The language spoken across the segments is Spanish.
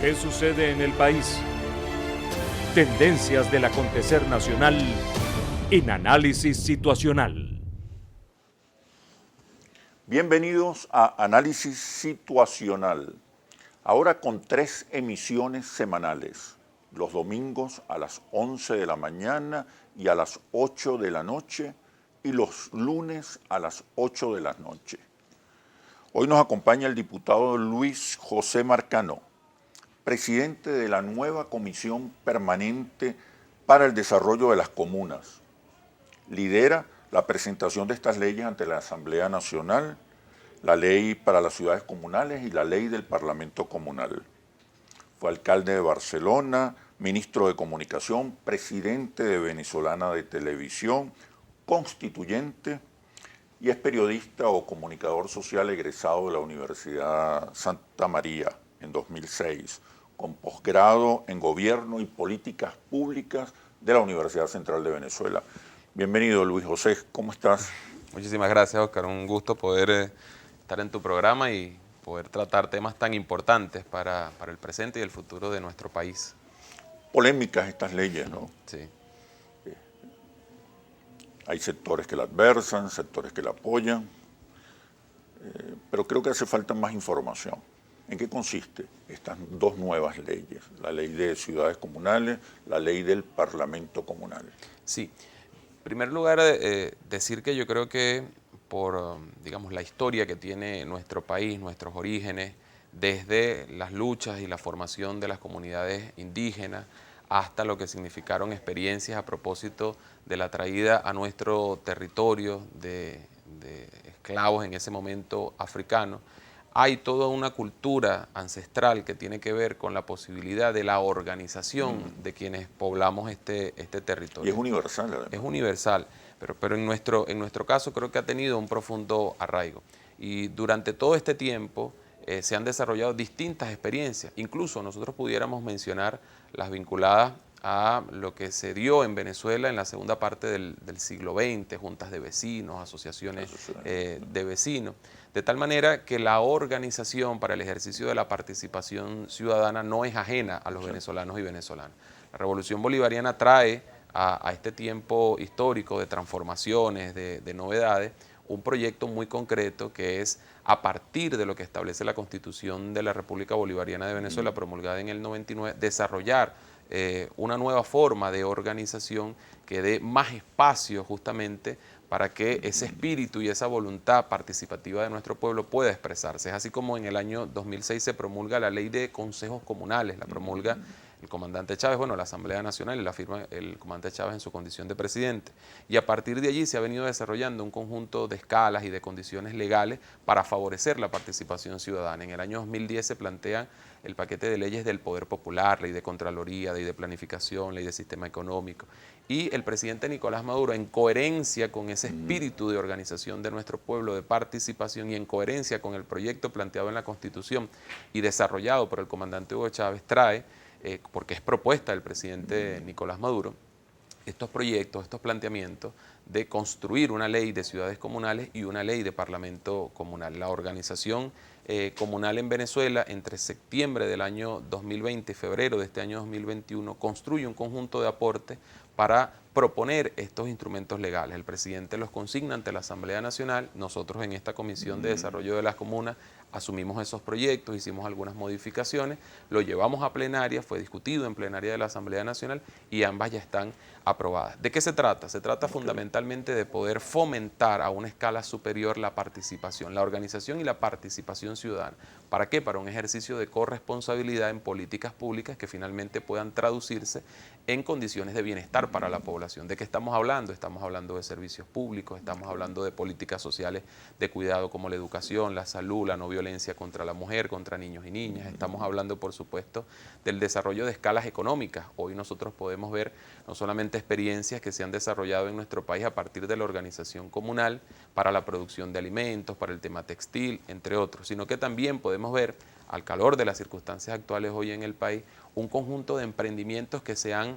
¿Qué sucede en el país? Tendencias del acontecer nacional en Análisis Situacional. Bienvenidos a Análisis Situacional, ahora con 3 emisiones semanales, los domingos a las 11 de la mañana y a las 8 de la noche y los lunes a las 8 de la noche. Hoy nos acompaña el diputado Luis José Marcano, presidente de la nueva Comisión Permanente para el Desarrollo de las Comunas. Lidera la presentación de estas leyes ante la Asamblea Nacional, la Ley para las Ciudades Comunales y la Ley del Parlamento Comunal. Fue alcalde de Barcelona, ministro de Comunicación, presidente de Venezolana de Televisión, constituyente y es periodista o comunicador social egresado de la Universidad Santa María en 2006, con posgrado en Gobierno y Políticas Públicas de la Universidad Central de Venezuela. Bienvenido, Luis José, ¿cómo estás? Muchísimas gracias, Oscar. Un gusto poder estar en tu programa y poder tratar temas tan importantes para el presente y el futuro de nuestro país. Polémicas estas leyes, ¿no? Sí. Hay sectores que la adversan, sectores que la apoyan, pero creo que hace falta más información. ¿En qué consiste estas 2 nuevas leyes? La ley de ciudades comunales, la ley del Parlamento Comunal. Sí. En primer lugar, decir que yo creo que por, digamos, la historia que tiene nuestro país, nuestros orígenes, desde las luchas y la formación de las comunidades indígenas hasta lo que significaron experiencias a propósito de la traída a nuestro territorio de esclavos en ese momento africanos, hay toda una cultura ancestral que tiene que ver con la posibilidad de la organización de quienes poblamos este territorio. Y es universal, además. Es universal, pero en nuestro caso creo que ha tenido un profundo arraigo. Y durante todo este tiempo se han desarrollado distintas experiencias. Incluso nosotros pudiéramos mencionar las vinculadas a lo que se dio en Venezuela en la segunda parte del siglo XX, juntas de vecinos, asociaciones de vecinos, de tal manera que la organización para el ejercicio de la participación ciudadana no es ajena a los venezolanos y venezolanas. La Revolución Bolivariana trae a este tiempo histórico de transformaciones, de novedades, un proyecto muy concreto que es, a partir de lo que establece la Constitución de la República Bolivariana de Venezuela, promulgada en el 99, desarrollar una nueva forma de organización que dé más espacio justamente para que ese espíritu y esa voluntad participativa de nuestro pueblo pueda expresarse. Es así como en el año 2006 se promulga la ley de consejos comunales, la promulga el comandante Chávez, bueno, la Asamblea Nacional, y la firma el comandante Chávez en su condición de presidente. Y a partir de allí se ha venido desarrollando un conjunto de escalas y de condiciones legales para favorecer la participación ciudadana. En el año 2010 se plantea el paquete de leyes del Poder Popular, ley de Contraloría, ley de Planificación, ley de Sistema Económico. Y el presidente Nicolás Maduro, en coherencia con ese espíritu de organización de nuestro pueblo, de participación, y en coherencia con el proyecto planteado en la Constitución y desarrollado por el comandante Hugo Chávez, trae, porque es propuesta del presidente Nicolás Maduro, estos proyectos, estos planteamientos de construir una ley de ciudades comunales y una ley de parlamento comunal. La organización comunal en Venezuela, entre septiembre del año 2020 y febrero de este año 2021, construye un conjunto de aportes para proponer estos instrumentos legales. El presidente los consigna ante la Asamblea Nacional. Nosotros en esta Comisión de Desarrollo de las Comunas asumimos esos proyectos, hicimos algunas modificaciones, lo llevamos a plenaria, fue discutido en plenaria de la Asamblea Nacional y ambas ya están aprobadas. ¿De qué se trata? Se trata fundamentalmente de poder fomentar a una escala superior la participación, la organización y la participación ciudadana. ¿Para qué? Para un ejercicio de corresponsabilidad en políticas públicas que finalmente puedan traducirse en condiciones de bienestar para la población. ¿De qué estamos hablando? Estamos hablando de servicios públicos, estamos hablando de políticas sociales de cuidado como la educación, la salud, la no violencia contra la mujer, contra niños y niñas. Estamos hablando, por supuesto, del desarrollo de escalas económicas. Hoy nosotros podemos ver no solamente experiencias que se han desarrollado en nuestro país a partir de la organización comunal para la producción de alimentos, para el tema textil, entre otros, sino que también podemos ver, al calor de las circunstancias actuales hoy en el país, un conjunto de emprendimientos que se han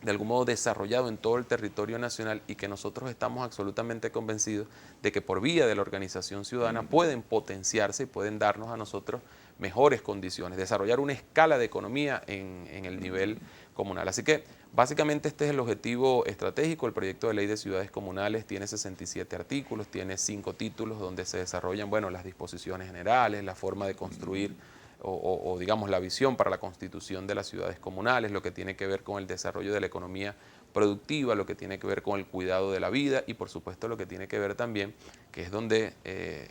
de algún modo desarrollado en todo el territorio nacional y que nosotros estamos absolutamente convencidos de que por vía de la organización ciudadana pueden potenciarse y pueden darnos a nosotros mejores condiciones, desarrollar una escala de economía en el nivel comunal. Así que básicamente este es el objetivo estratégico. El proyecto de ley de ciudades comunales tiene 67 artículos, tiene 5 títulos donde se desarrollan, bueno, las disposiciones generales, la forma de construir o digamos la visión para la constitución de las ciudades comunales, lo que tiene que ver con el desarrollo de la economía productiva, lo que tiene que ver con el cuidado de la vida y por supuesto lo que tiene que ver también, que es donde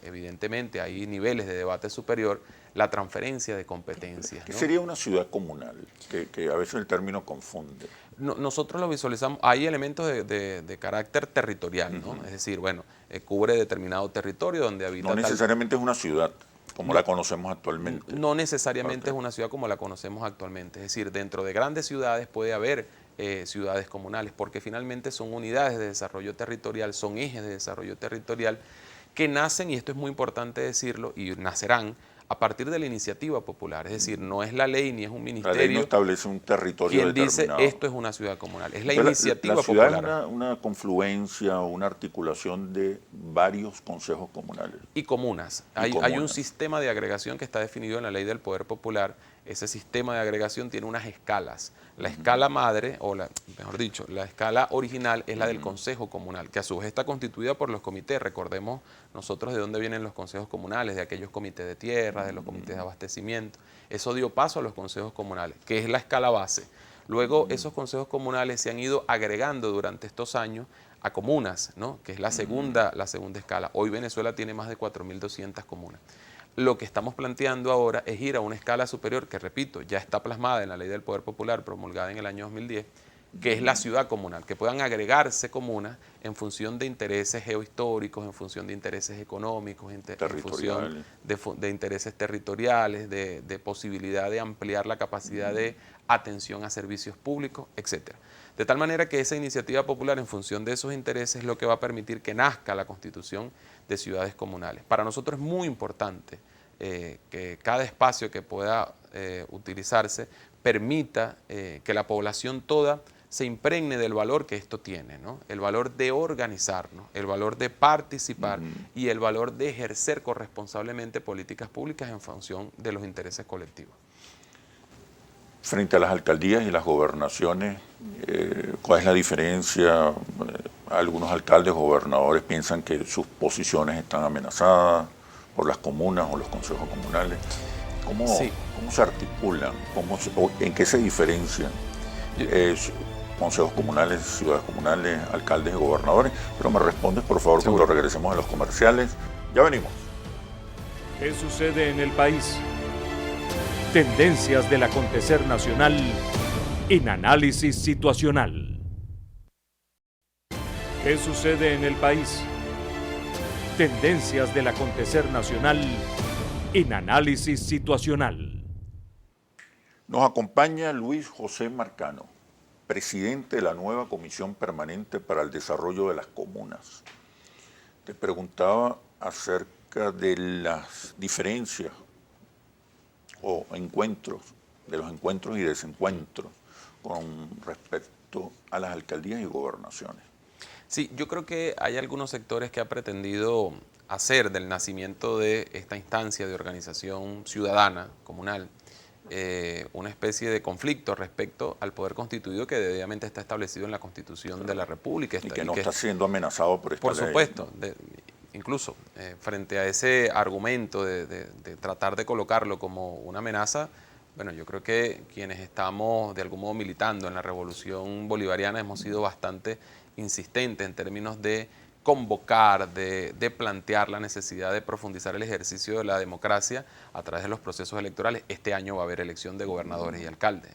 evidentemente hay niveles de debate superior, la transferencia de competencias, ¿Qué ¿no? sería una ciudad comunal? Que a veces el término confunde. Nosotros lo visualizamos, hay elementos de carácter territorial, ¿no? Es decir, bueno, cubre determinado territorio donde habita No necesariamente es una ciudad como la conocemos actualmente. No necesariamente es una ciudad como la conocemos actualmente, es decir, dentro de grandes ciudades puede haber ciudades comunales, porque finalmente son unidades de desarrollo territorial, son ejes de desarrollo territorial que nacen, y esto es muy importante decirlo, y nacerán a partir de la iniciativa popular, es decir, no es la ley ni es un ministerio. La ley no establece un territorio quien determinado. dice esto es una ciudad comunal, es la Entonces, iniciativa la ciudad popular. es una confluencia o una articulación de varios consejos comunales. Y comunas. Hay un sistema de agregación que está definido en la ley del poder popular. Ese sistema de agregación tiene unas escalas. La escala madre, mejor dicho, la escala original es la del consejo comunal, que a su vez está constituida por los comités. Recordemos nosotros de dónde vienen los consejos comunales, de aquellos comités de tierra, de los comités de abastecimiento. Eso dio paso a los consejos comunales, que es la escala base. Luego esos consejos comunales se han ido agregando durante estos años a comunas, ¿no? Que es la segunda escala. Hoy Venezuela tiene más de 4.200 comunas. Lo que estamos planteando ahora es ir a una escala superior, que repito, ya está plasmada en la Ley del Poder Popular, promulgada en el año 2010, que es la ciudad comunal, que puedan agregarse comunas en función de intereses geohistóricos, en función de intereses económicos, en función de intereses territoriales, de posibilidad de ampliar la capacidad de atención a servicios públicos, etcétera. De tal manera que esa iniciativa popular, en función de esos intereses, es lo que va a permitir que nazca la constitución de ciudades comunales. Para nosotros es muy importante que cada espacio que pueda utilizarse permita que la población toda se impregne del valor que esto tiene, ¿no? El valor de organizarnos, el valor de participar y el valor de ejercer corresponsablemente políticas públicas en función de los intereses colectivos. Frente a las alcaldías y las gobernaciones, ¿cuál es la diferencia? Algunos alcaldes o gobernadores piensan que sus posiciones están amenazadas por las comunas o los consejos comunales. ¿Cómo se articulan? ¿En qué se diferencian consejos comunales, ciudades comunales, alcaldes y gobernadores? Pero me respondes, por favor, cuando regresemos a los comerciales. Ya venimos. ¿Qué sucede en el país? Tendencias del acontecer nacional en análisis situacional. ¿Qué sucede en el país? Tendencias del acontecer nacional en análisis situacional. Nos acompaña Luis José Marcano, presidente de la nueva Comisión Permanente para el Desarrollo de las Comunas. Te preguntaba acerca de las diferencias o encuentros, de los encuentros y desencuentros con respecto a las alcaldías y gobernaciones. Sí, yo creo que hay algunos sectores que han pretendido hacer del nacimiento de esta instancia de organización ciudadana, comunal, una especie de conflicto respecto al poder constituido que debidamente está establecido en la Constitución de la República. Y que no está siendo amenazado por esta ley. Por supuesto. Incluso frente a ese argumento de tratar de colocarlo como una amenaza, bueno, yo creo que quienes estamos de algún modo militando en la revolución bolivariana hemos sido bastante insistentes en términos de convocar, de plantear la necesidad de profundizar el ejercicio de la democracia a través de los procesos electorales. Este año va a haber elección de gobernadores y alcaldes.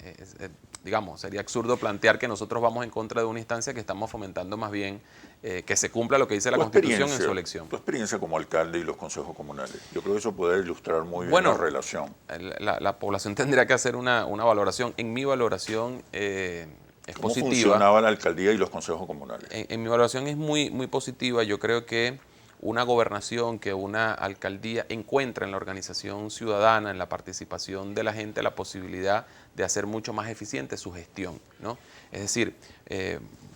Digamos, sería absurdo plantear que nosotros vamos en contra de una instancia que estamos fomentando más bien que se cumpla lo que dice la Constitución en su elección. Tu experiencia como alcalde y los consejos comunales, yo creo que eso puede ilustrar muy bien la relación. La población tendría que hacer una valoración. En mi valoración es ¿Cómo positiva. funcionaba la alcaldía y los consejos comunales? En mi evaluación es muy positiva. Yo creo que una gobernación, que una alcaldía encuentra en la organización ciudadana, en la participación de la gente, la posibilidad de hacer mucho más eficiente su gestión, ¿no? Es decir,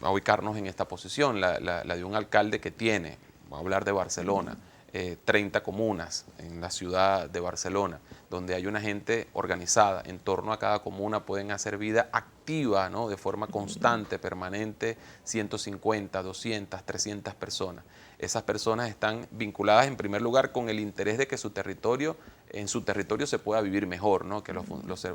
a ubicarnos en esta posición, la de un alcalde que tiene, voy a hablar de Barcelona, 30 comunas en la ciudad de Barcelona, donde hay una gente organizada en torno a cada comuna, pueden hacer vida activa, ¿no? De forma constante, permanente, 150, 200, 300 personas. Esas personas están vinculadas en primer lugar con el interés de que en su territorio se pueda vivir mejor, ¿no? Que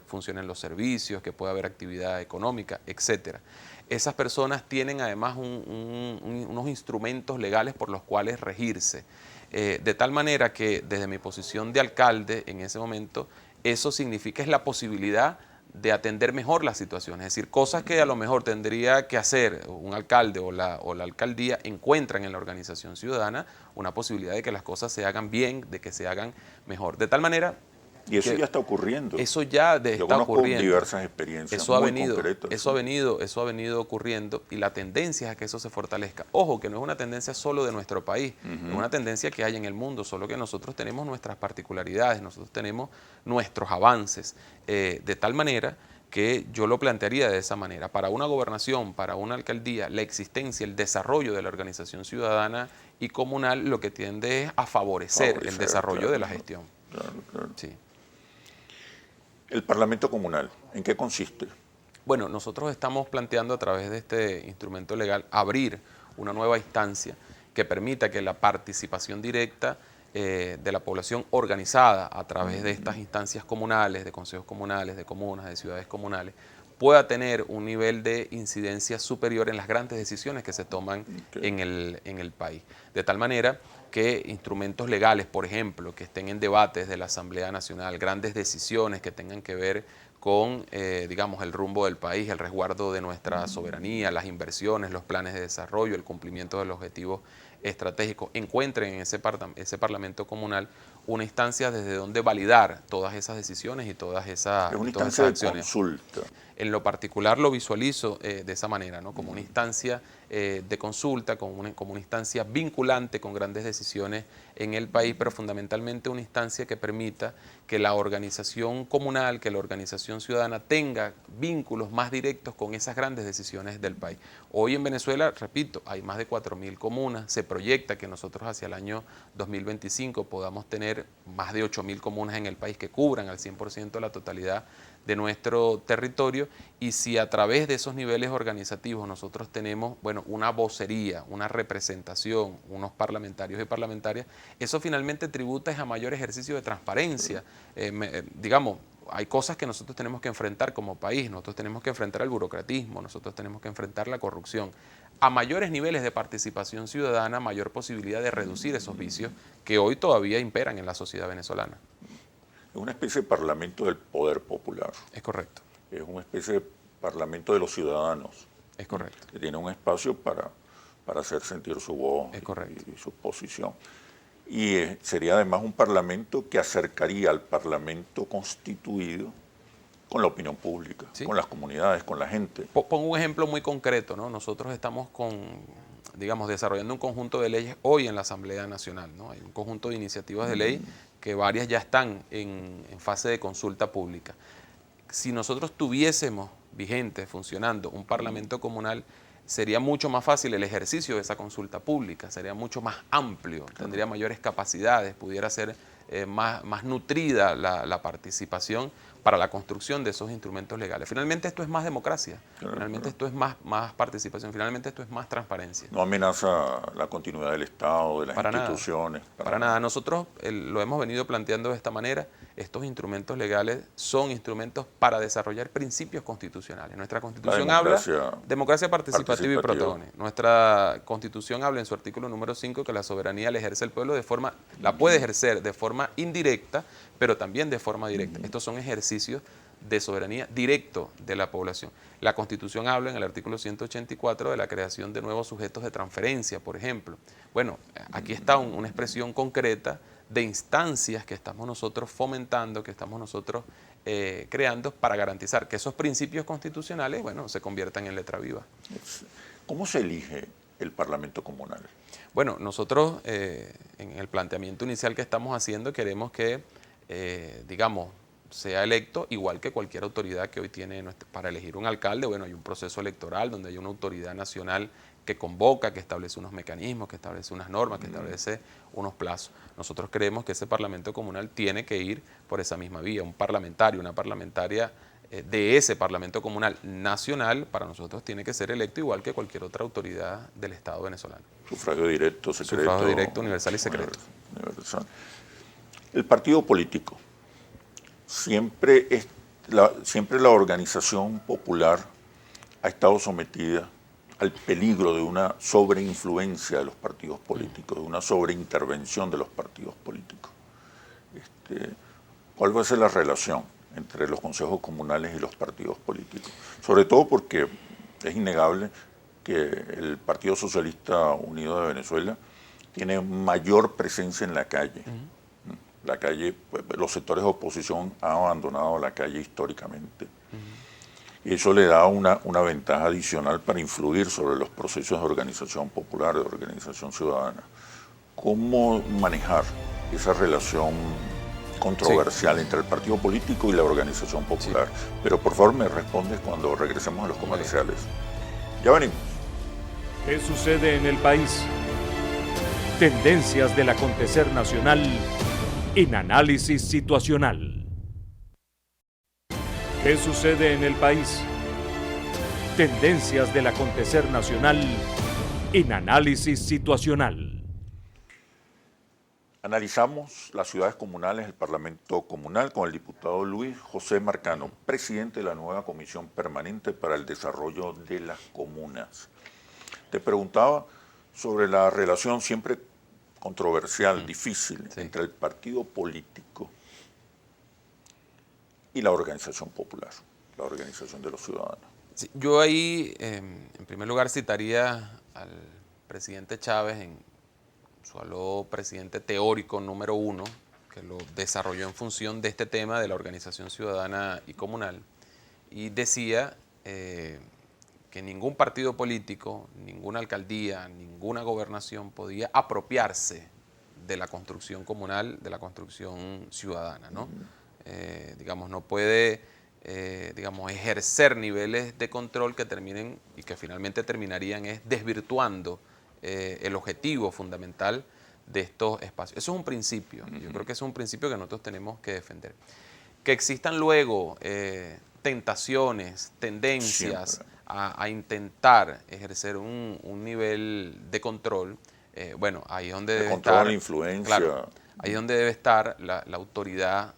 funcionen los servicios, que pueda haber actividad económica, etcétera. Esas personas tienen además unos instrumentos legales por los cuales regirse. De tal manera que desde mi posición de alcalde en ese momento, eso significa es la posibilidad de atender mejor la situación. Es decir, cosas que a lo mejor tendría que hacer un alcalde o la alcaldía, encuentran en la organización ciudadana una posibilidad de que las cosas se hagan bien, de que se hagan mejor. De tal manera... Y eso ya está ocurriendo. Eso ya está ocurriendo. Diversas experiencias eso muy concretas. Eso ha venido ocurriendo y la tendencia es a que eso se fortalezca. Ojo, que no es una tendencia solo de nuestro país, es una tendencia que hay en el mundo, solo que nosotros tenemos nuestras particularidades, nosotros tenemos nuestros avances, de tal manera que yo lo plantearía de esa manera. Para una gobernación, para una alcaldía, la existencia, el desarrollo de la organización ciudadana y comunal lo que tiende es a favorecer el desarrollo de la gestión. Claro. Sí. El Parlamento Comunal, ¿en qué consiste? Bueno, nosotros estamos planteando a través de este instrumento legal abrir una nueva instancia que permita que la participación directa de la población organizada a través de estas instancias comunales, de consejos comunales, de comunas, de ciudades comunales, pueda tener un nivel de incidencia superior en las grandes decisiones que se toman en el país. De tal manera que instrumentos legales, por ejemplo, que estén en debates de la Asamblea Nacional, grandes decisiones que tengan que ver con, digamos, el rumbo del país, el resguardo de nuestra soberanía, las inversiones, los planes de desarrollo, el cumplimiento de los objetivos estratégicos, encuentren en ese Parlamento Comunal una instancia desde donde validar todas esas decisiones y todas esas acciones. Es una instancia de consulta. En lo particular lo visualizo de esa manera, ¿no? Como una instancia de consulta, como una instancia vinculante con grandes decisiones en el país, pero fundamentalmente una instancia que permita que la organización comunal, que la organización ciudadana tenga vínculos más directos con esas grandes decisiones del país. Hoy en Venezuela, repito, hay más de 4.000 comunas, se proyecta que nosotros hacia el año 2025 podamos tener más de 8.000 comunas en el país que cubran al 100% la totalidad de nuestro territorio, y si a través de esos niveles organizativos nosotros tenemos, bueno, una vocería, una representación, unos parlamentarios y parlamentarias, eso finalmente tributa a mayor ejercicio de transparencia. Digamos, hay cosas que nosotros tenemos que enfrentar como país, nosotros tenemos que enfrentar el burocratismo, nosotros tenemos que enfrentar la corrupción. A mayores niveles de participación ciudadana, mayor posibilidad de reducir esos vicios que hoy todavía imperan en la sociedad venezolana. Es una especie de parlamento del poder popular. Es correcto. Es una especie de parlamento de los ciudadanos. Es correcto. Que tiene un espacio para hacer sentir su voz y su posición. Y sería además un parlamento que acercaría al parlamento constituido con la opinión pública, ¿sí? Con las comunidades, con la gente. Pongo un ejemplo muy concreto, ¿no? Nosotros estamos desarrollando un conjunto de leyes hoy en la Asamblea Nacional, ¿no? Hay un conjunto de iniciativas de ley que varias ya están en fase de consulta pública. Si nosotros tuviésemos vigente, funcionando, un parlamento comunal, sería mucho más fácil el ejercicio de esa consulta pública, sería mucho más amplio, tendría mayores capacidades, pudiera ser más nutrida la participación para la construcción de esos instrumentos legales. Finalmente esto es más democracia, finalmente esto es más participación, finalmente esto es más transparencia. No amenaza la continuidad del Estado, de las instituciones. Para nada. Nosotros lo hemos venido planteando de esta manera. Estos instrumentos legales son instrumentos para desarrollar principios constitucionales. Nuestra Constitución habla de democracia participativa y protagónica. Nuestra Constitución habla en su artículo número 5 que la soberanía la ejerce el pueblo la puede ejercer de forma indirecta, pero también de forma directa. Estos son ejercicios de soberanía directo de la población. La Constitución habla en el artículo 184 de la creación de nuevos sujetos de transferencia, por ejemplo. Bueno, aquí está una expresión concreta de instancias que estamos nosotros fomentando, que estamos nosotros creando para garantizar que esos principios constitucionales, bueno, se conviertan en letra viva. ¿Cómo se elige el Parlamento Comunal? Bueno, nosotros en el planteamiento inicial que estamos haciendo queremos que, digamos, sea electo igual que cualquier autoridad que hoy tiene para elegir un alcalde. Bueno, hay un proceso electoral donde hay una autoridad nacional que convoca, que establece unos mecanismos, que establece unas normas, que establece unos plazos. Nosotros creemos que ese Parlamento Comunal tiene que ir por esa misma vía. Un parlamentario, una parlamentaria de ese Parlamento Comunal nacional, para nosotros tiene que ser electo igual que cualquier otra autoridad del Estado venezolano. Sufragio directo, secreto. Sufragio directo, universal y secreto. Universal. El partido político, siempre la organización popular ha estado sometida al peligro de una sobreinfluencia de los partidos políticos, de una sobreintervención de los partidos políticos. ¿Cuál va a ser la relación entre los consejos comunales y los partidos políticos? Sobre todo porque es innegable que el Partido Socialista Unido de Venezuela tiene mayor presencia en la calle. La calle, pues, los sectores de oposición han abandonado la calle históricamente. Y eso le da una ventaja adicional para influir sobre los procesos de organización popular, de organización ciudadana. ¿Cómo manejar esa relación controversial entre el partido político y la organización popular? Pero por favor me respondes cuando regresemos a los comerciales. Ya venimos. ¿Qué sucede en el país? Tendencias del acontecer nacional en análisis situacional. ¿Qué sucede en el país? Tendencias del acontecer nacional en análisis situacional. Analizamos las ciudades comunales, el Parlamento Comunal, con el diputado Luis José Marcano, presidente de la nueva Comisión Permanente para el Desarrollo de las Comunas. Te preguntaba sobre la relación siempre controversial, difícil, entre el partido político y la organización popular, la organización de los ciudadanos. Sí, yo ahí, en primer lugar, citaría al presidente Chávez en su aló presidente teórico número 1, que lo desarrolló en función de este tema de la organización ciudadana y comunal, y decía que ningún partido político, ninguna alcaldía, ninguna gobernación podía apropiarse de la construcción comunal, de la construcción ciudadana, ¿no? Digamos, no puede digamos, ejercer niveles de control que terminen y que finalmente terminarían desvirtuando el objetivo fundamental de estos espacios. Eso es un principio, yo creo que es un principio que nosotros tenemos que defender. Que existan luego tentaciones, tendencias a intentar ejercer un nivel de control, bueno, ahí es donde debe estar, influencia. Claro, ahí es donde debe estar la autoridad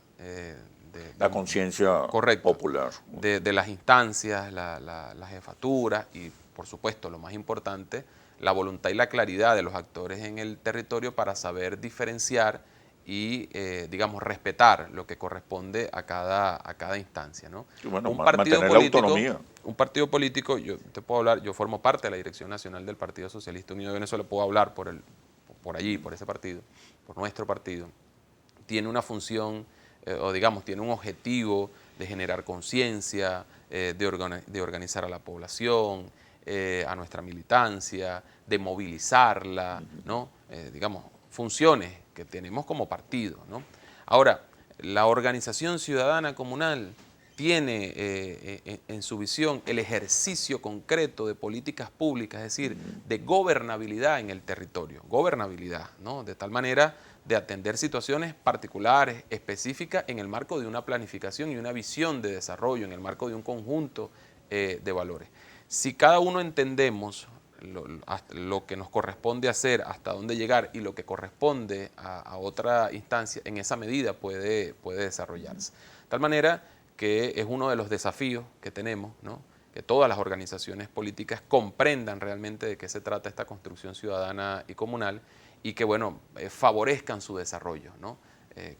la conciencia popular. De las instancias, las jefaturas y, por supuesto, lo más importante, la voluntad y la claridad de los actores en el territorio para saber diferenciar y, digamos, respetar lo que corresponde a cada instancia, ¿no? Y bueno, mantener la autonomía. Un partido político, yo te puedo hablar, yo formo parte de la Dirección Nacional del Partido Socialista Unido de Venezuela, puedo hablar por allí, por ese partido, por nuestro partido. Tiene una función, o digamos, tiene un objetivo de generar conciencia, de organizar a la población, a nuestra militancia, de movilizarla, ¿no? Digamos, funciones que tenemos como partido, ¿no? Ahora, la organización ciudadana comunal tiene en su visión el ejercicio concreto de políticas públicas, es decir, de gobernabilidad en el territorio, gobernabilidad, ¿no? De tal manera de atender situaciones particulares, específicas, en el marco de una planificación y una visión de desarrollo, en el marco de un conjunto de valores. Si cada uno entendemos lo que nos corresponde hacer, hasta dónde llegar y lo que corresponde a otra instancia, en esa medida puede desarrollarse. De tal manera que es uno de los desafíos que tenemos, ¿no? Que todas las organizaciones políticas comprendan realmente de qué se trata esta construcción ciudadana y comunal y que, bueno, favorezcan su desarrollo, ¿no?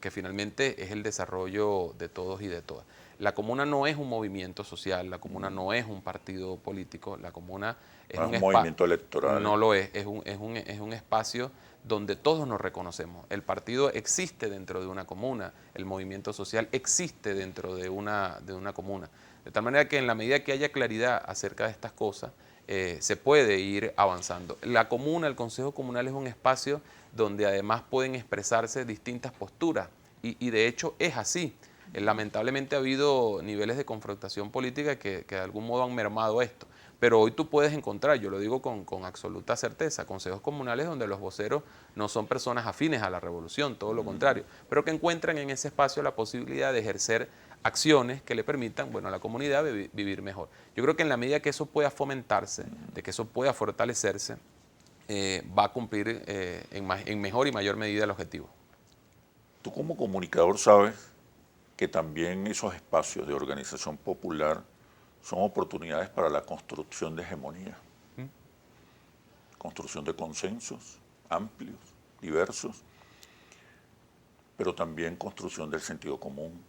Que finalmente es el desarrollo de todos y de todas. La comuna no es un movimiento social, la comuna no es un partido político, la comuna es un movimiento electoral. No lo es un espacio donde todos nos reconocemos. El partido existe dentro de una comuna, el movimiento social existe dentro de una comuna. De tal manera que en la medida que haya claridad acerca de estas cosas, se puede ir avanzando. La comuna, el Consejo Comunal es un espacio donde además pueden expresarse distintas posturas y de hecho es así. Lamentablemente ha habido niveles de confrontación política que de algún modo han mermado esto. Pero hoy tú puedes encontrar, yo lo digo con absoluta certeza, consejos comunales donde los voceros no son personas afines a la revolución, todo lo contrario, pero que encuentran en ese espacio la posibilidad de ejercer acciones que le permitan, bueno, a la comunidad vivir mejor. Yo creo que en la medida que eso pueda fomentarse, de que eso pueda fortalecerse, va a cumplir en mejor y mayor medida el objetivo. Tú como comunicador sabes que también esos espacios de organización popular son oportunidades para la construcción de hegemonía, construcción de consensos amplios, diversos, pero también construcción del sentido común,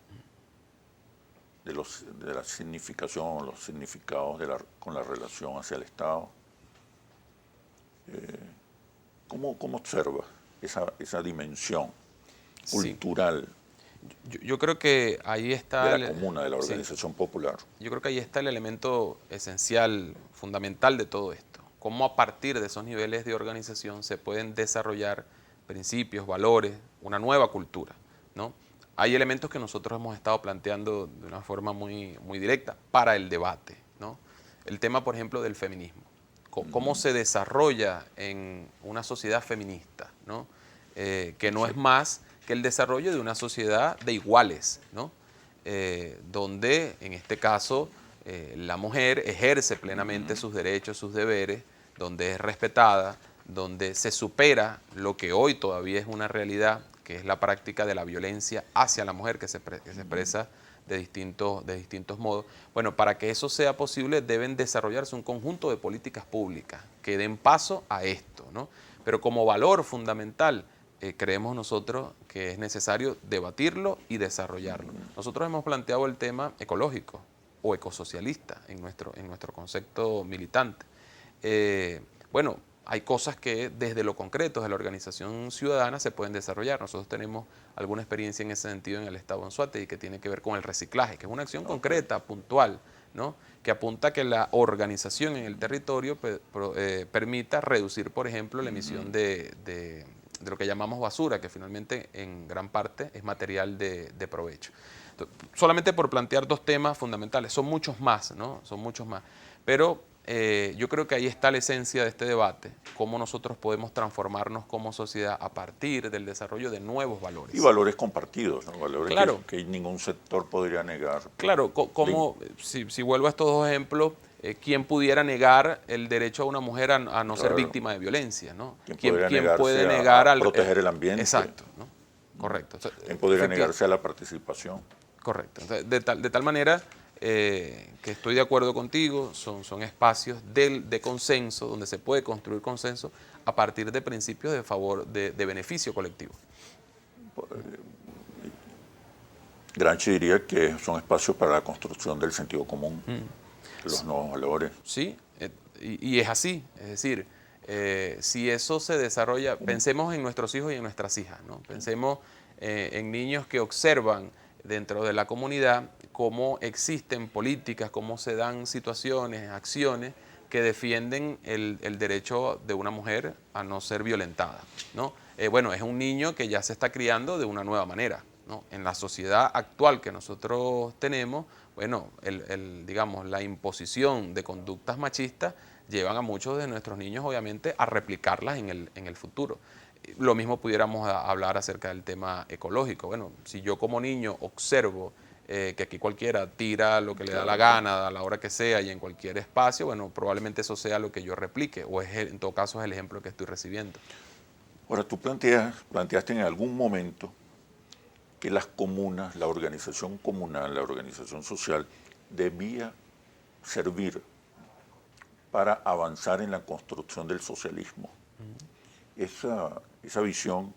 de la significación, los significados con la relación hacia el Estado. ¿Cómo observas esa dimensión cultural? Yo creo que ahí está... De la comuna, de la organización popular. Yo creo que ahí está el elemento esencial, fundamental de todo esto. Cómo a partir de esos niveles de organización se pueden desarrollar principios, valores, una nueva cultura, ¿no? Hay elementos que nosotros hemos estado planteando de una forma muy directa para el debate, ¿no? El tema, por ejemplo, del feminismo. Cómo se desarrolla en una sociedad feminista, ¿no? Que no es más que el desarrollo de una sociedad de iguales, ¿no? Donde, en este caso, la mujer ejerce plenamente sus derechos, sus deberes, donde es respetada, donde se supera lo que hoy todavía es una realidad, que es la práctica de la violencia hacia la mujer, que se expresa de distintos modos. Bueno, para que eso sea posible deben desarrollarse un conjunto de políticas públicas que den paso a esto, ¿no? Pero como valor fundamental, creemos nosotros que es necesario debatirlo y desarrollarlo. Nosotros hemos planteado el tema ecológico o ecosocialista en nuestro concepto militante. Bueno, hay cosas que desde lo concreto, de la organización ciudadana, se pueden desarrollar. Nosotros tenemos alguna experiencia en ese sentido en el estado de Anzoátegui, que tiene que ver con el reciclaje, que es una acción concreta, puntual, ¿no? Que apunta a que la organización en el territorio permita reducir, por ejemplo, la emisión de lo que llamamos basura, que finalmente en gran parte es material de provecho. Entonces, solamente por plantear dos temas fundamentales, son muchos más, ¿no? Son muchos más, pero yo creo que ahí está la esencia de este debate, cómo nosotros podemos transformarnos como sociedad a partir del desarrollo de nuevos valores. Y valores compartidos, ¿no? Valores claro, que ningún sector podría negar. Claro, como si vuelvo a estos dos ejemplos, ¿quién pudiera negar el derecho a una mujer a no ser víctima de violencia, ¿no? ¿Quién puede negar a proteger el ambiente? Exacto, ¿no? Correcto. O sea, ¿quién podría negarse a la participación? Correcto. Entonces, de tal manera que estoy de acuerdo contigo, son espacios de consenso, donde se puede construir consenso a partir de principios de beneficio colectivo. Gramsci diría que son espacios para la construcción del sentido común, los nuevos valores. Sí, y es así, es decir, si eso se desarrolla, pensemos en nuestros hijos y en nuestras hijas, ¿no? Pensemos en niños que observan dentro de la comunidad cómo existen políticas, cómo se dan situaciones, acciones que defienden el derecho de una mujer a no ser violentada, ¿no? Bueno, es un niño que ya se está criando de una nueva manera, ¿no? En la sociedad actual que nosotros tenemos, bueno, digamos, la imposición de conductas machistas llevan a muchos de nuestros niños, obviamente, a replicarlas en el futuro. Lo mismo pudiéramos hablar acerca del tema ecológico. Bueno, si yo como niño observo que aquí cualquiera tira lo que le da la gana a la hora que sea y en cualquier espacio, bueno, probablemente eso sea lo que yo replique, o en todo caso es el ejemplo que estoy recibiendo. Ahora, tú planteaste en algún momento que las comunas, la organización comunal, la organización social, debía servir para avanzar en la construcción del socialismo. Esa visión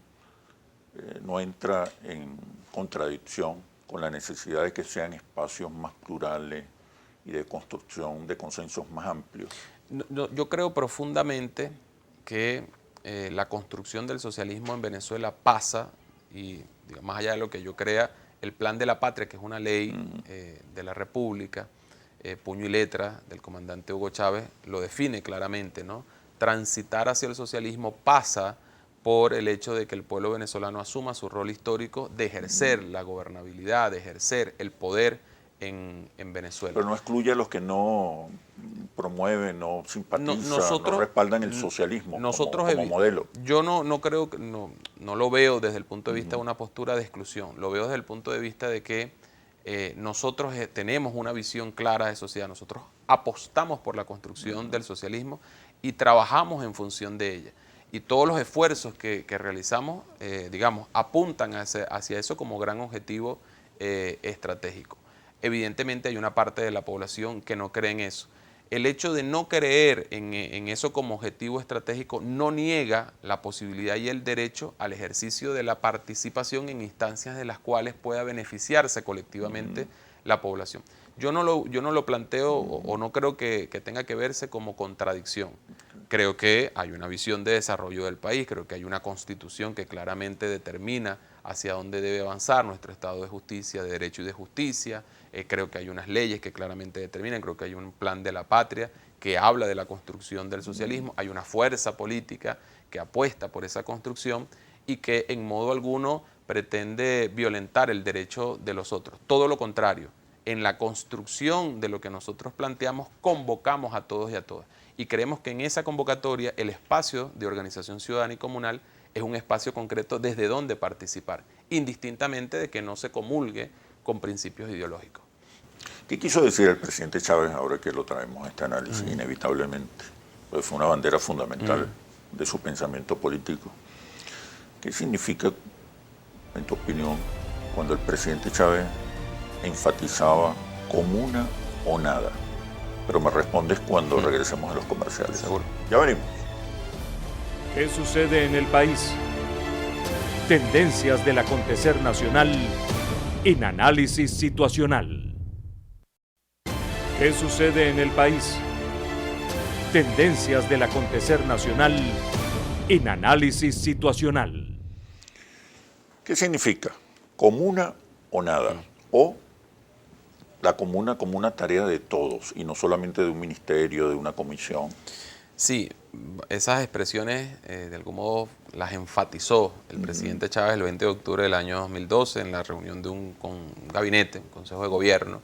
no entra en contradicción con la necesidad de que sean espacios más plurales y de construcción de consensos más amplios. Yo creo profundamente que la construcción del socialismo en Venezuela pasa, y digamos, más allá de lo que yo crea, el Plan de la Patria, que es una ley de la República, puño y letra del comandante Hugo Chávez, lo define claramente, ¿no? Transitar hacia el socialismo pasa por el hecho de que el pueblo venezolano asuma su rol histórico de ejercer la gobernabilidad, de ejercer el poder en Venezuela. Pero no excluye a los que no promueve, no simpatiza, nosotros, no respaldan el socialismo como modelo. Yo no creo, no lo veo desde el punto de vista de una postura de exclusión, lo veo desde el punto de vista de que nosotros tenemos una visión clara de sociedad, nosotros apostamos por la construcción del socialismo y trabajamos en función de ella. Y todos los esfuerzos que realizamos, digamos, apuntan hacia eso como gran objetivo estratégico. Evidentemente hay una parte de la población que no cree en eso. El hecho de no creer en eso como objetivo estratégico no niega la posibilidad y el derecho al ejercicio de la participación en instancias de las cuales pueda beneficiarse colectivamente la población. Yo no lo planteo o no creo que tenga que verse como contradicción. Creo que hay una visión de desarrollo del país, creo que hay una constitución que claramente determina hacia dónde debe avanzar nuestro Estado de justicia, de derecho y de justicia. Creo que hay unas leyes que claramente determinan, creo que hay un plan de la patria que habla de la construcción del socialismo, hay una fuerza política que apuesta por esa construcción y que en modo alguno pretende violentar el derecho de los otros. Todo lo contrario, en la construcción de lo que nosotros planteamos convocamos a todos y a todas. Y creemos que en esa convocatoria el espacio de organización ciudadana y comunal es un espacio concreto desde donde participar, indistintamente de que no se comulgue con principios ideológicos. ¿Qué quiso decir el presidente Chávez ahora que lo traemos a este análisis? Inevitablemente, pues fue una bandera fundamental de su pensamiento político. ¿Qué significa, en tu opinión, cuando el presidente Chávez enfatizaba comuna o nada? Pero me respondes cuando regresemos a los comerciales. Seguro. Ya venimos. ¿Qué sucede en el país? Tendencias del acontecer nacional en análisis situacional. ¿Qué sucede en el país? Tendencias del acontecer nacional en análisis situacional. ¿Qué significa? ¿Comuna o nada? O la comuna como una tarea de todos y no solamente de un ministerio, de una comisión. Sí, esas expresiones de algún modo las enfatizó el presidente Chávez el 20 de octubre del año 2012 en la reunión de un gabinete, un consejo de gobierno,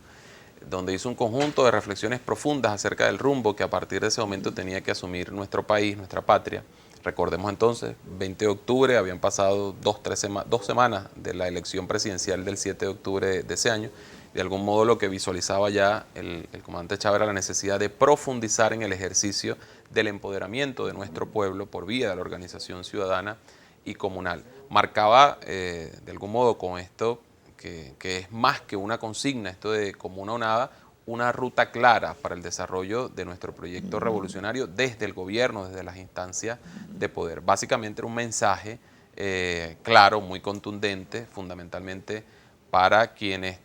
donde hizo un conjunto de reflexiones profundas acerca del rumbo que a partir de ese momento tenía que asumir nuestro país, nuestra patria. Recordemos entonces, 20 de octubre, habían pasado dos semanas de la elección presidencial del 7 de octubre de ese año. De algún modo lo que visualizaba ya el comandante Chávez era la necesidad de profundizar en el ejercicio del empoderamiento de nuestro pueblo por vía de la organización ciudadana y comunal. Marcaba de algún modo con esto, que es más que una consigna, esto de comuna o nada, una ruta clara para el desarrollo de nuestro proyecto revolucionario desde el gobierno, desde las instancias de poder. Básicamente era un mensaje claro, muy contundente, fundamentalmente para quienes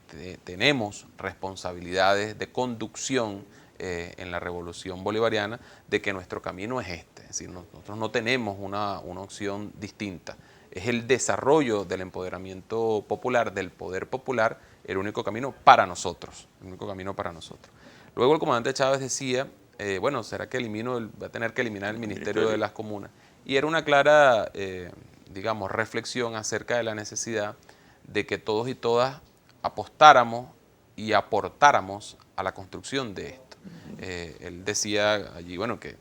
tenemos responsabilidades de conducción en la revolución bolivariana, de que nuestro camino es este. Es decir, nosotros no tenemos una opción distinta. Es el desarrollo del empoderamiento popular, del poder popular, el único camino para nosotros. El único camino para nosotros. Luego el comandante Chávez decía, bueno, ¿será que va a tener que eliminar el Ministerio de las Comunas? Y era una clara, digamos, reflexión acerca de la necesidad de que todos y todas apostáramos y aportáramos a la construcción de esto. Él decía allí, bueno, que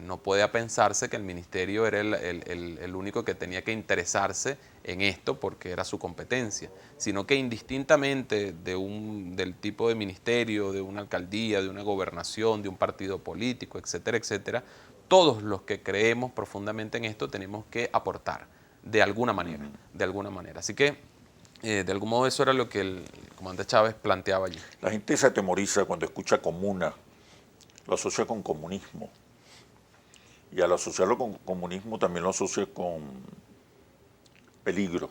no puede pensarse que el ministerio era el único que tenía que interesarse en esto porque era su competencia, sino que indistintamente del tipo de ministerio, de una alcaldía, de una gobernación, de un partido político, etcétera, etcétera, todos los que creemos profundamente en esto tenemos que aportar de alguna manera, de alguna manera. Así que de algún modo eso era lo que el comandante Chávez planteaba allí. La gente se atemoriza cuando escucha comuna, lo asocia con comunismo. Y al asociarlo con comunismo también lo asocia con peligro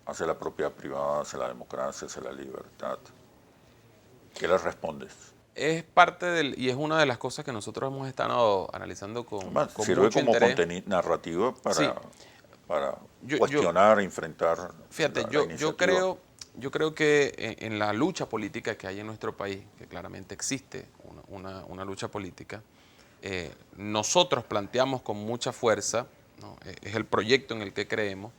hacia la propiedad privada, hacia la democracia, hacia la libertad. ¿Qué le respondes? Es parte y es una de las cosas que nosotros hemos estado analizando con sirve mucho como interés. narrativa para, Sí. para cuestionar, enfrentar. Fíjate, yo creo que en la lucha política que hay en nuestro país, que claramente existe una lucha política, nosotros planteamos con mucha fuerza, ¿no? Es el proyecto en el que creemos,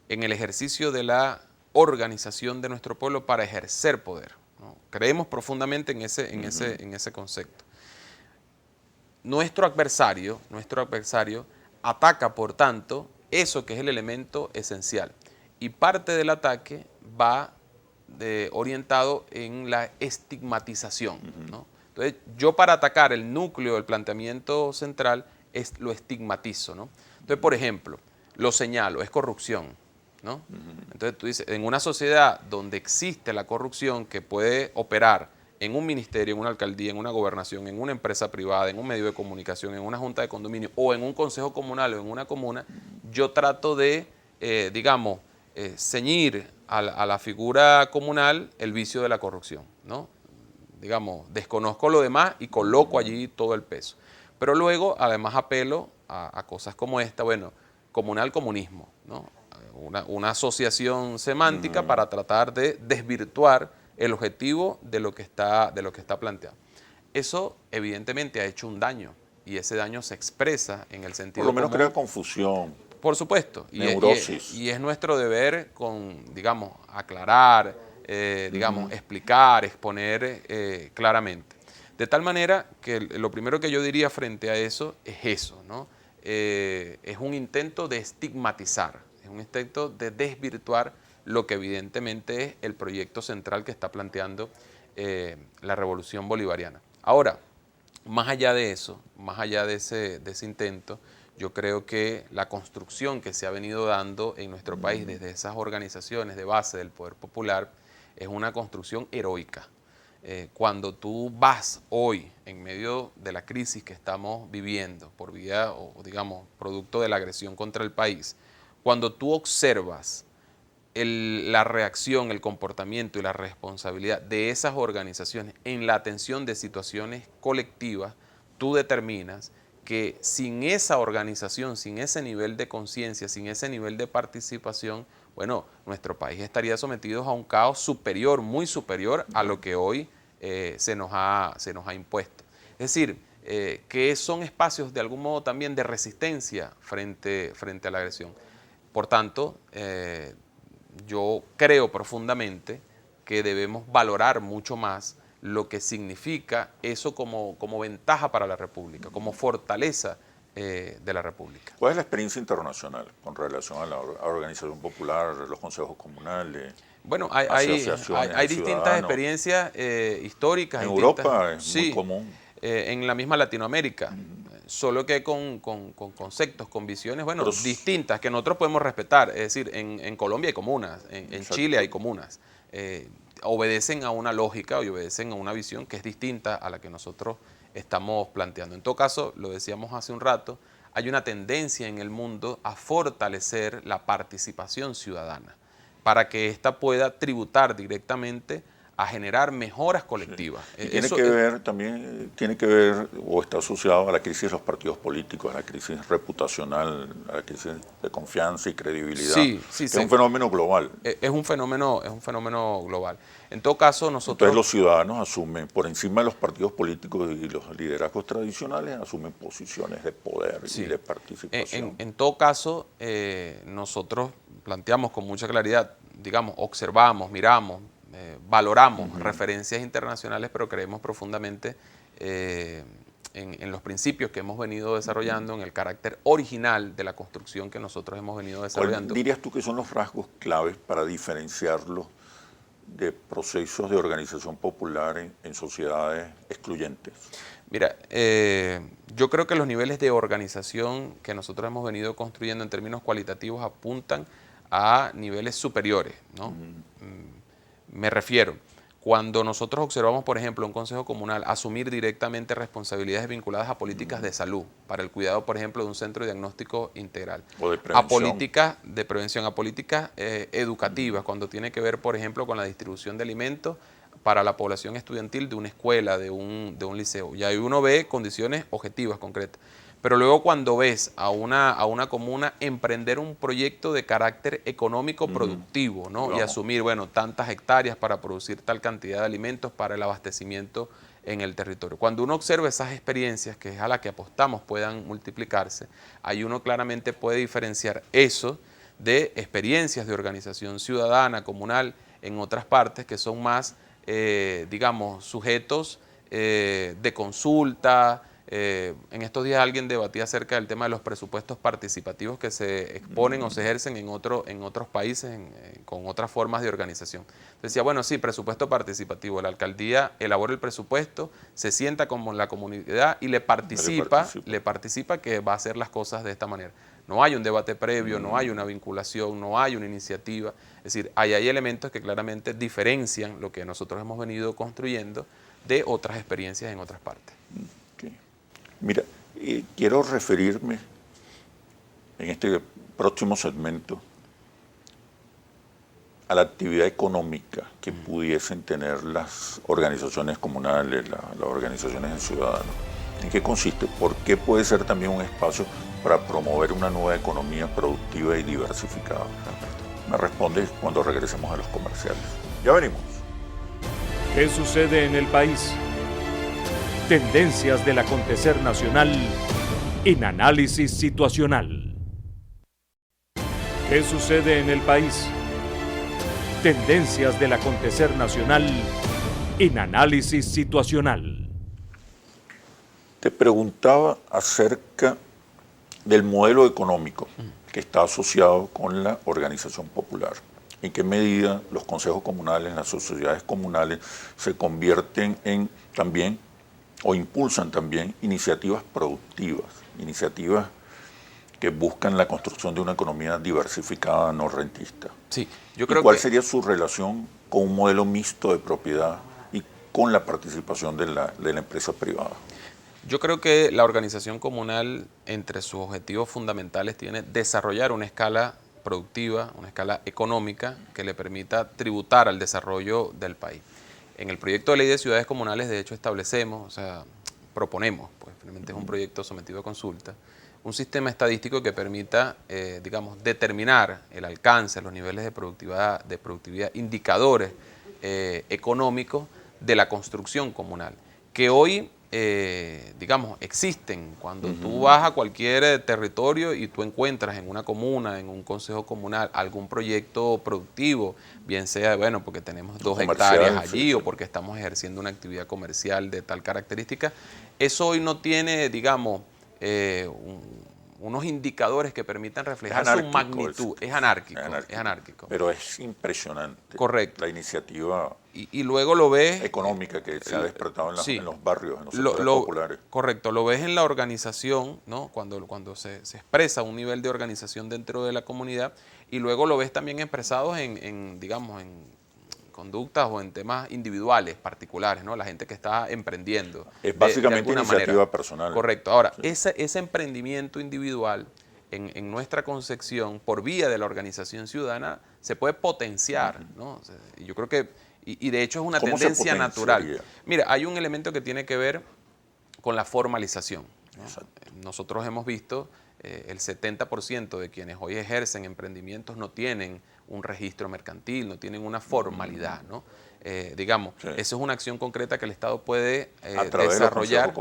en el ejercicio de la organización de nuestro pueblo para ejercer poder, ¿no? Creemos profundamente en ese concepto. nuestro adversario ataca, por tanto, eso que es el elemento esencial. Y parte del ataque va orientado en la estigmatización, ¿no? Entonces, yo para atacar el núcleo del planteamiento central lo estigmatizo, ¿no? Entonces, por ejemplo, lo señalo, es corrupción, ¿no? Entonces, tú dices, en una sociedad donde existe la corrupción que puede operar en un ministerio, en una alcaldía, en una gobernación, en una empresa privada, en un medio de comunicación, en una junta de condominio o en un consejo comunal o en una comuna, yo trato de, ceñir a la figura comunal el vicio de la corrupción, ¿no? Digamos, desconozco lo demás y coloco allí todo el peso. Pero luego, además, apelo a cosas como esta, bueno, comunal comunismo, ¿no? Una asociación semántica para tratar de desvirtuar el objetivo de lo que está planteado. Eso, evidentemente, ha hecho un daño y ese daño se expresa en el sentido Por lo menos común. crea confusión. Por supuesto. Neurosis. Y es nuestro deber aclarar, explicar, exponer claramente. De tal manera que lo primero que yo diría frente a eso es eso, ¿no? Es un intento de estigmatizar, es un intento de desvirtuar lo que evidentemente es el proyecto central que está planteando la revolución bolivariana. Ahora, más allá de eso, más allá de ese intento, yo creo que la construcción que se ha venido dando en nuestro país desde esas organizaciones de base del poder popular es una construcción heroica. Cuando tú vas hoy en medio de la crisis que estamos viviendo por vía producto de la agresión contra el país, cuando tú observas la reacción, el comportamiento y la responsabilidad de esas organizaciones en la atención de situaciones colectivas, tú determinas que sin esa organización, sin ese nivel de conciencia, sin ese nivel de participación, bueno, nuestro país estaría sometido a un caos superior, muy superior a lo que hoy se nos ha impuesto. Es decir, que son espacios de algún modo también de resistencia frente a la agresión. Por tanto, yo creo profundamente que debemos valorar mucho más lo que significa eso como ventaja para la República, como fortaleza de la República. ¿Cuál es la experiencia internacional con relación a la organización popular, los consejos comunales? Bueno, hay distintas experiencias históricas. En Europa es muy común. En la misma Latinoamérica, solo que con conceptos, con visiones, bueno, distintas, que nosotros podemos respetar. Es decir, en Colombia hay comunas, en Chile hay comunas. Obedecen a una lógica y obedecen a una visión que es distinta a la que nosotros estamos planteando. En todo caso, lo decíamos hace un rato, hay una tendencia en el mundo a fortalecer la participación ciudadana para que ésta pueda tributar directamente a generar mejoras colectivas. Sí. Tiene que ver o está asociado a la crisis de los partidos políticos, a la crisis reputacional, a la crisis de confianza y credibilidad. Es un fenómeno global. Es un fenómeno global. En todo caso, nosotros... Entonces los ciudadanos asumen, por encima de los partidos políticos y los liderazgos tradicionales, asumen posiciones de poder y de participación. En todo caso, nosotros planteamos con mucha claridad, observamos, miramos, valoramos referencias internacionales, pero creemos profundamente en los principios que hemos venido desarrollando, en el carácter original de la construcción que nosotros hemos venido desarrollando. ¿Cuál dirías tú que son los rasgos claves para diferenciarlos de procesos de organización popular en sociedades excluyentes? Mira, yo creo que los niveles de organización que nosotros hemos venido construyendo en términos cualitativos apuntan a niveles superiores, ¿no? Me refiero, cuando nosotros observamos, por ejemplo, un consejo comunal asumir directamente responsabilidades vinculadas a políticas de salud, para el cuidado, por ejemplo, de un centro de diagnóstico integral, o de prevención, a políticas de prevención, a políticas educativas, cuando tiene que ver, por ejemplo, con la distribución de alimentos para la población estudiantil de una escuela, de un liceo. Y ahí uno ve condiciones objetivas, concretas. Pero luego cuando ves a una comuna emprender un proyecto de carácter económico productivo, ¿no? Claro. Y asumir, tantas hectáreas para producir tal cantidad de alimentos para el abastecimiento en el territorio. Cuando uno observa esas experiencias, que es a las que apostamos puedan multiplicarse, ahí uno claramente puede diferenciar eso de experiencias de organización ciudadana, comunal, en otras partes que son más, sujetos de consulta, En estos días alguien debatía acerca del tema de los presupuestos participativos que se exponen o se ejercen en otros países con otras formas de organización. Decía, bueno, sí, presupuesto participativo. La alcaldía elabora el presupuesto, se sienta con la comunidad y le participa que va a hacer las cosas de esta manera. No hay un debate previo, no hay una vinculación, no hay una iniciativa. Es decir, hay elementos que claramente diferencian lo que nosotros hemos venido construyendo de otras experiencias en otras partes. Okay. Mira, quiero referirme en este próximo segmento a la actividad económica que pudiesen tener las organizaciones comunales, las organizaciones ciudadanas. ¿En qué consiste? ¿Por qué puede ser también un espacio para promover una nueva economía productiva y diversificada? Me responde cuando regresemos a los comerciales. Ya venimos. ¿Qué sucede en el país? Tendencias del acontecer nacional en análisis situacional. ¿Qué sucede en el país? Tendencias del acontecer nacional en análisis situacional. Te preguntaba acerca del modelo económico que está asociado con la organización popular. ¿En qué medida los consejos comunales, las sociedades comunales se convierten en también o impulsan también iniciativas productivas, iniciativas que buscan la construcción de una economía diversificada, no rentista? Sí, yo creo ¿Cuál sería su relación con un modelo mixto de propiedad y con la participación de la empresa privada? Yo creo que la organización comunal, entre sus objetivos fundamentales, tiene desarrollar una escala productiva, una escala económica que le permita tributar al desarrollo del país. En el proyecto de ley de ciudades comunales, de hecho, establecemos, o sea, proponemos, pues finalmente es un proyecto sometido a consulta, un sistema estadístico que permita, digamos, determinar el alcance, los niveles de productividad, indicadores económicos de la construcción comunal, que hoy, digamos, existen. Cuando tú vas a cualquier territorio y tú encuentras en una comuna, en un consejo comunal, algún proyecto productivo, bien sea, bueno, porque tenemos 2 hectáreas allí, sí, o porque estamos ejerciendo una actividad comercial de tal característica, eso hoy no tiene, digamos, unos indicadores que permitan reflejar su magnitud. Es anárquico. Pero es impresionante. Correcto. La iniciativa y luego lo ves económica que se ha despertado en los barrios, en los sectores populares. Correcto, lo ves en la organización, ¿no? Cuando se expresa un nivel de organización dentro de la comunidad, y luego lo ves también expresados digamos, en conductas o en temas individuales, particulares, ¿no? La gente que está emprendiendo. Es básicamente de iniciativa manera personal. Correcto. Ahora, sí, ese emprendimiento individual, en nuestra concepción, por vía de la organización ciudadana, se puede potenciar, ¿no? O sea, yo creo que, y de hecho es una tendencia natural. Mira, hay un elemento que tiene que ver con la formalización, ¿no? Nosotros hemos visto el 70% de quienes hoy ejercen emprendimientos no tienen un registro mercantil, no tienen una formalidad, ¿no? Digamos, sí, eso es una acción concreta que el Estado puede desarrollar,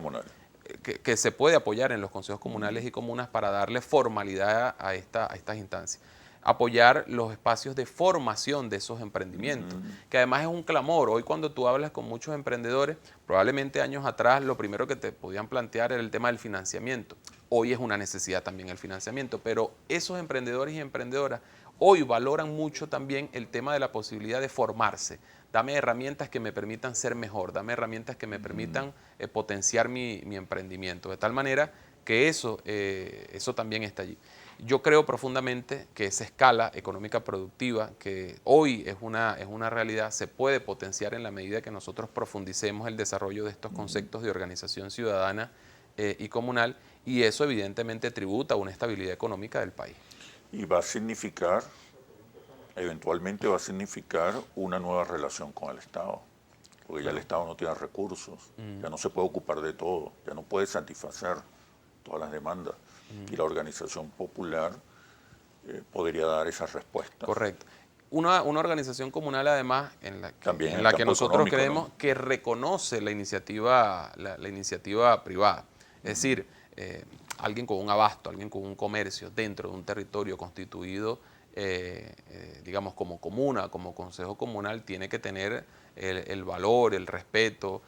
que se puede apoyar en los consejos comunales y comunas para darle formalidad a estas instancias. Apoyar los espacios de formación de esos emprendimientos, que además es un clamor. Hoy cuando tú hablas con muchos emprendedores, probablemente años atrás lo primero que te podían plantear era el tema del financiamiento. Hoy es una necesidad también el financiamiento, pero esos emprendedores y emprendedoras hoy valoran mucho también el tema de la posibilidad de formarse. Dame herramientas que me permitan ser mejor, dame herramientas que me permitan potenciar mi emprendimiento, de tal manera que eso también está allí. Yo creo profundamente que esa escala económica productiva, que hoy es una realidad, se puede potenciar en la medida que nosotros profundicemos el desarrollo de estos conceptos de organización ciudadana y comunal, y eso evidentemente tributa a una estabilidad económica del país. Y va a significar, eventualmente va a significar una nueva relación con el Estado, porque ya el Estado no tiene recursos, ya no se puede ocupar de todo, ya no puede satisfacer todas las demandas. Y la organización popular podría dar esas respuestas. Correcto. Una organización comunal, además, en la que nosotros creemos, ¿no?, que reconoce la iniciativa privada. Es decir, alguien con un abasto, alguien con un comercio dentro de un territorio constituido, digamos, como comuna, como consejo comunal, tiene que tener el valor, el respeto,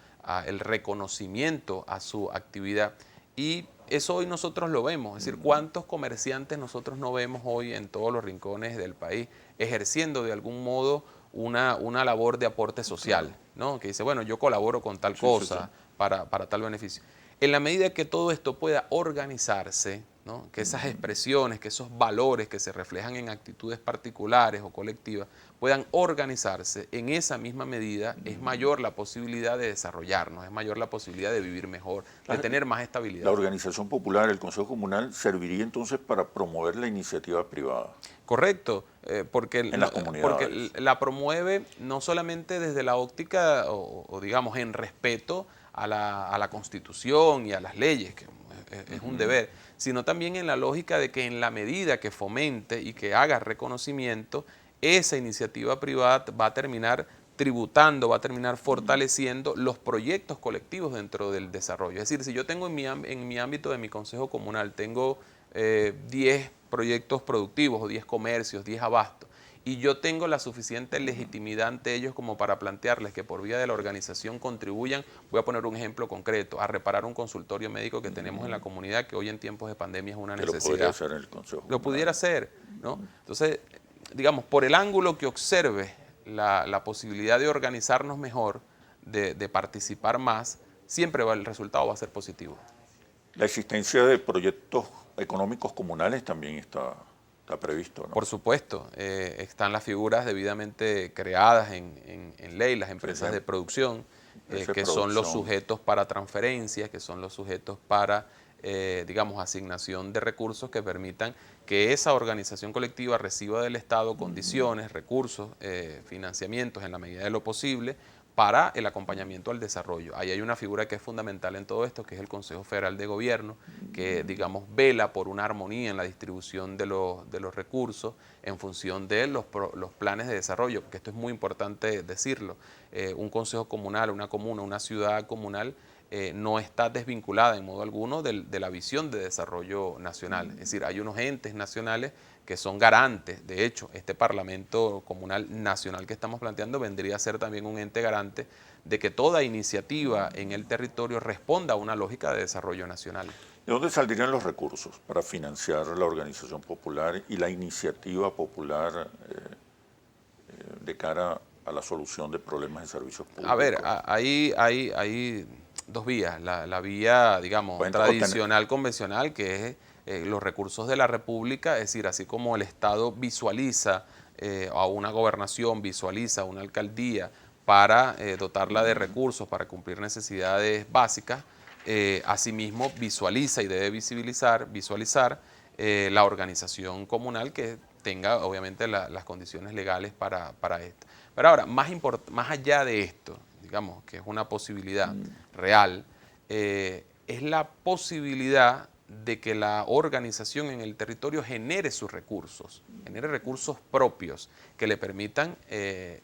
el reconocimiento a su actividad. Y eso hoy nosotros lo vemos, es decir, ¿cuántos comerciantes nosotros no vemos hoy en todos los rincones del país ejerciendo de algún modo una labor de aporte social, ¿no? Que dice, bueno, yo colaboro con tal cosa para tal beneficio. En la medida que todo esto pueda organizarse, ¿no? Que esas expresiones, que esos valores que se reflejan en actitudes particulares o colectivas puedan organizarse, en esa misma medida es mayor la posibilidad de desarrollarnos, es mayor la posibilidad de vivir mejor, de tener más estabilidad. La organización popular, el Consejo Comunal, serviría entonces para promover la iniciativa privada. Correcto, porque, En las comunidades. porque la promueve no solamente desde la óptica o digamos en respeto a la Constitución y a las leyes, que es un deber, sino también en la lógica de que en la medida que fomente y que haga reconocimiento, esa iniciativa privada va a terminar tributando, va a terminar fortaleciendo los proyectos colectivos dentro del desarrollo. Es decir, si yo tengo en mi ámbito de mi consejo comunal, tengo 10 proyectos productivos o 10 comercios, 10 abastos, y yo tengo la suficiente legitimidad ante ellos como para plantearles que por vía de la organización contribuyan, voy a poner un ejemplo concreto, a reparar un consultorio médico que tenemos en la comunidad que hoy en tiempos de pandemia es una necesidad. Lo podría hacer el Consejo Comunal. Lo pudiera hacer, ¿no? Entonces, digamos, por el ángulo que observe la posibilidad de organizarnos mejor, de participar más, siempre el resultado va a ser positivo. La existencia de proyectos económicos comunales también está previsto, ¿no? Por supuesto, están las figuras debidamente creadas en ley, las empresas de producción, que son los sujetos para transferencias, que son los sujetos para, digamos, asignación de recursos que permitan que esa organización colectiva reciba del Estado condiciones, recursos, financiamientos en la medida de lo posible para el acompañamiento al desarrollo. Ahí hay una figura que es fundamental en todo esto, que es el Consejo Federal de Gobierno, que, digamos, vela por una armonía en la distribución de los recursos en función de los planes de desarrollo, porque esto es muy importante decirlo. Un consejo comunal, una comuna, una ciudad comunal no está desvinculada en modo alguno de la visión de desarrollo nacional. Es decir, hay unos entes nacionales que son garantes. De hecho, este Parlamento Comunal Nacional que estamos planteando vendría a ser también un ente garante de que toda iniciativa en el territorio responda a una lógica de desarrollo nacional. ¿De dónde saldrían los recursos para financiar la organización popular y la iniciativa popular de cara a la solución de problemas de servicios públicos? A ver, hay dos vías. La vía, digamos, tradicional, convencional, que es los recursos de la República, es decir, así como el Estado visualiza a una gobernación, visualiza a una alcaldía para dotarla de recursos para cumplir necesidades básicas, asimismo visualiza y debe visualizar la organización comunal que tenga obviamente las condiciones legales para esto. Pero ahora, más allá de esto, digamos que es una posibilidad real, es la posibilidad de que la organización en el territorio genere sus recursos, genere recursos propios que le permitan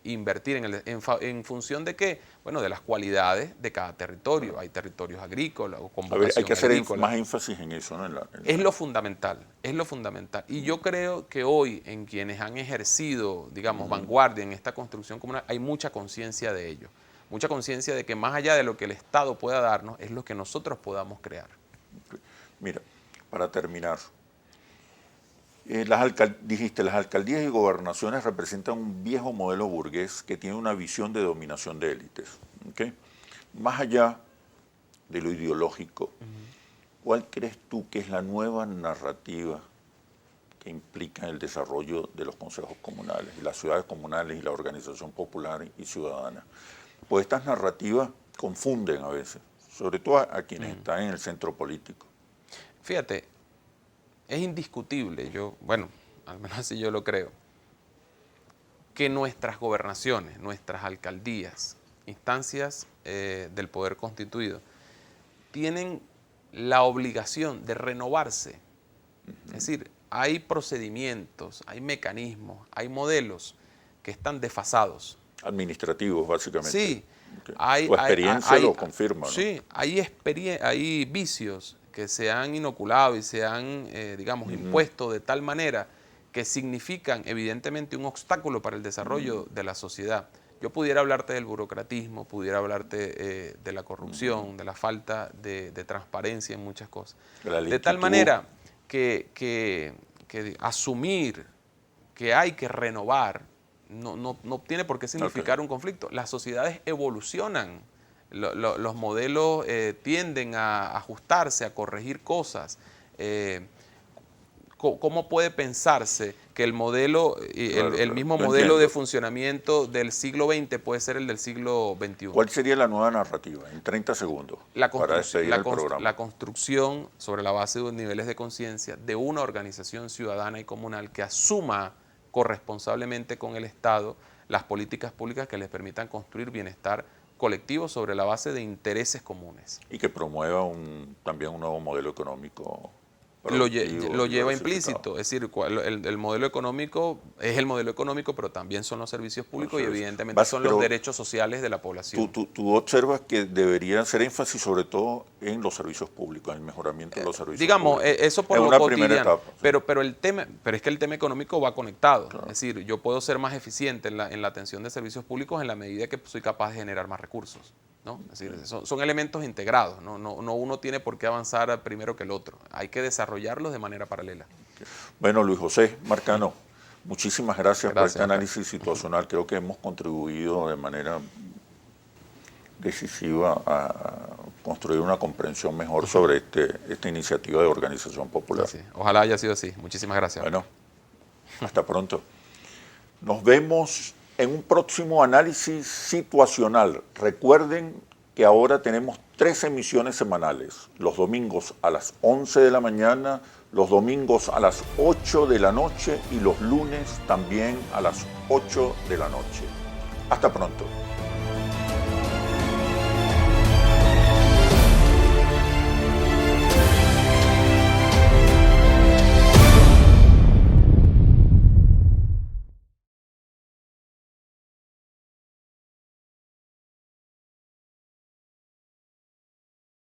invertir en función de qué, bueno, de las cualidades de cada territorio. Hay territorios agrícolas o con vocación hay que hacer agrícola. más énfasis en eso, ¿no? Es lo fundamental, es lo fundamental. Y yo creo que hoy en quienes han ejercido, digamos, vanguardia en esta construcción comunal, hay mucha conciencia de ello. Mucha conciencia de que más allá de lo que el Estado pueda darnos, es lo que nosotros podamos crear. Mira, para terminar, dijiste, las alcaldías y gobernaciones representan un viejo modelo burgués que tiene una visión de dominación de élites. ¿Okay? Más allá de lo ideológico, ¿cuál crees tú que es la nueva narrativa que implica el desarrollo de los consejos comunales, y las ciudades comunales y la organización popular y ciudadana? Pues estas narrativas confunden a veces, sobre todo a quienes están en el centro político. Fíjate, es indiscutible, bueno, al menos así yo lo creo, que nuestras gobernaciones, nuestras alcaldías, instancias del poder constituido, tienen la obligación de renovarse. Es decir, hay procedimientos, hay mecanismos, hay modelos que están desfasados. Administrativos, básicamente. Sí. Okay. Tu experiencia lo confirma, ¿no? Sí, hay vicios que se han inoculado y se han, digamos, impuesto de tal manera que significan evidentemente un obstáculo para el desarrollo de la sociedad. Yo pudiera hablarte del burocratismo, pudiera hablarte de la corrupción, de la falta de transparencia en muchas cosas. De tal manera que asumir que hay que renovar no tiene por qué significar un conflicto. Las sociedades evolucionan, los modelos tienden a ajustarse, a corregir cosas. ¿Cómo puede pensarse que el modelo, el mismo modelo de funcionamiento del siglo XX puede ser el del siglo XXI? ¿Cuál sería la nueva narrativa? En 30 segundos. La construcción sobre la base de niveles de conciencia de una organización ciudadana y comunal que asuma corresponsablemente con el Estado las políticas públicas que les permitan construir bienestar colectivo sobre la base de intereses comunes. Y que promueva también un nuevo modelo económico. Lo lleva implícito, es decir, el modelo económico es el modelo económico, pero también son los servicios públicos y evidentemente son los derechos sociales de la población. Tú observas que debería hacer énfasis sobre todo en los servicios públicos, en el mejoramiento de los servicios públicos. Eso por lo cotidiano, pero es que el tema económico va conectado. Claro. Es decir, yo puedo ser más eficiente en la atención de servicios públicos en la medida que soy capaz de generar más recursos, ¿no? Es decir, son elementos integrados, ¿no? No uno tiene por qué avanzar primero que el otro. Hay que desarrollarlos de manera paralela. Bueno, Luis José Marcano, muchísimas gracias por este análisis situacional. Creo que hemos contribuido de manera decisiva a construir una comprensión mejor sobre esta iniciativa de organización popular. Sí. Ojalá haya sido así. Muchísimas gracias. Bueno, hasta pronto. Nos vemos en un próximo análisis situacional. Recuerden que ahora tenemos 3 emisiones semanales, los domingos a las 11 de la mañana, los domingos a las 8 de la noche y los lunes también a las 8 de la noche. Hasta pronto.